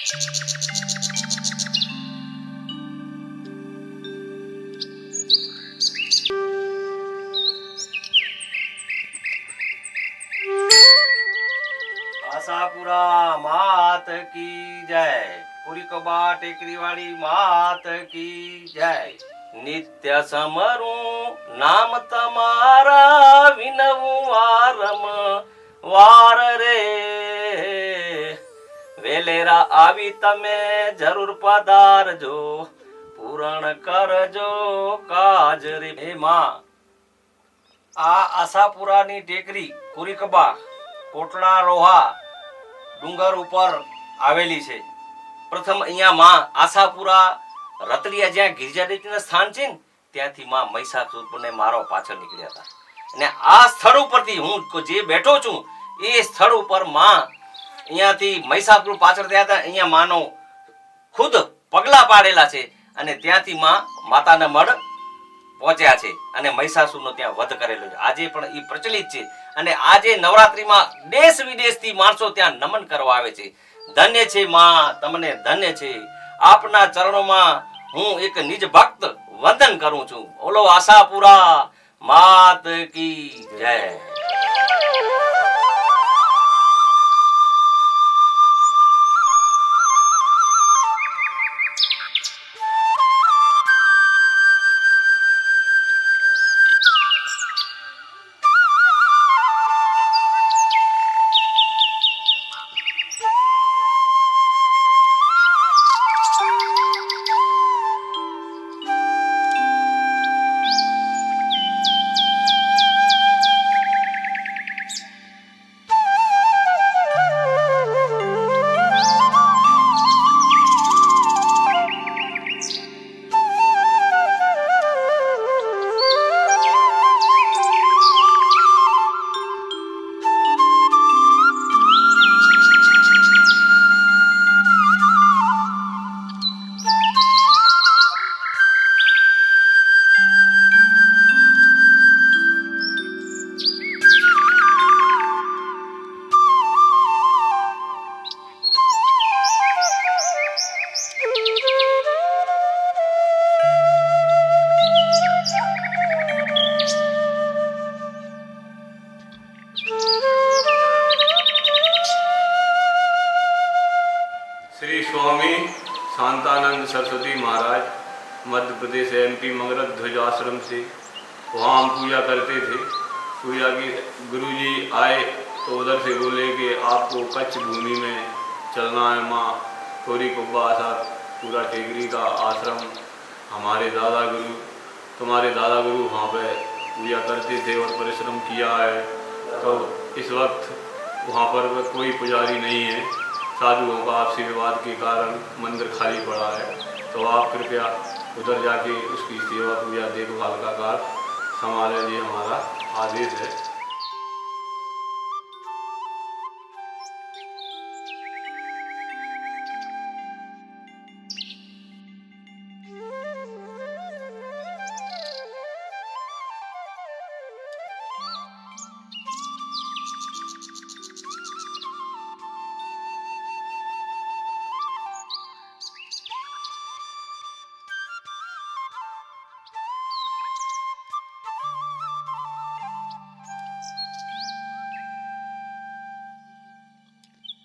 आशापुरा मात की जय, पूरी कबा टेकरी वाली मात की जय। नित्य समरू नाम तमारा विनवू वारम वार रे। वेलेरा आवी तमे जरूर पधारजो, पूर्ण करजो काज रे। हे मां, આ આશાપુરાની ટેકરી કુરીકબા કોટડા રોહા ડુંગર ઉપર આવેલી છે। પ્રથમ અહીંયા માં આશાપુરા રતડિયા જ્યાં ગિરજાદેવીના સ્થાન છે ને ત્યાંથી માં મહિષાસુરને મારવા પાછળ નીકળ્યા હતા અને આ સ્થળ ઉપરથી હું જે બેઠો છું એ સ્થળ ઉપર માં અહીંયાથી મહિષાસુર પાછળ થયા હતા। અહીંયા માનો ખુદ પગલા પાડેલા છે અને ત્યાંથી માં માતાના મઢ પહોંચ્યા છે અને મહિષાસુરનો ત્યાં વધ કરેલો છે। આજે પણ એ પ્રચલિત છે અને આજે નવરાત્રીમાં દેશ વિદેશથી માણસો ત્યાં નમન કરવા આવે છે। ધન્ય છે માં, તમને ધન્ય છે। આપના ચરણોમાં હું એક નિજ ભક્ત વંદન કરું છું। ઓલો આશાપુરા માત કી જય। श्री स्वामी शांतानंद सरस्वती महाराज मध्य प्रदेश MP मंगरत ध्वज आश्रम से वहाँ हम पूजा करते थे। पूजा की गुरुजी आए तो उधर से बोले कि आपको कच्छ भूमि में चलना है। माँ कोरी कुब्बा पूरा टेकरी का आश्रम हमारे दादा गुरु तुम्हारे दादा गुरु वहाँ पे पूजा करते थे और परिश्रम किया है। तो इस वक्त वहाँ पर कोई पुजारी नहीं है। साधुओं का आपसी विवाद के कारण मंदिर खाली पड़ा है। तो आप कृपया उधर जाके उसकी सेवा पूजा देखभाल का कार्य संभालें, ये हमारा आदेश है।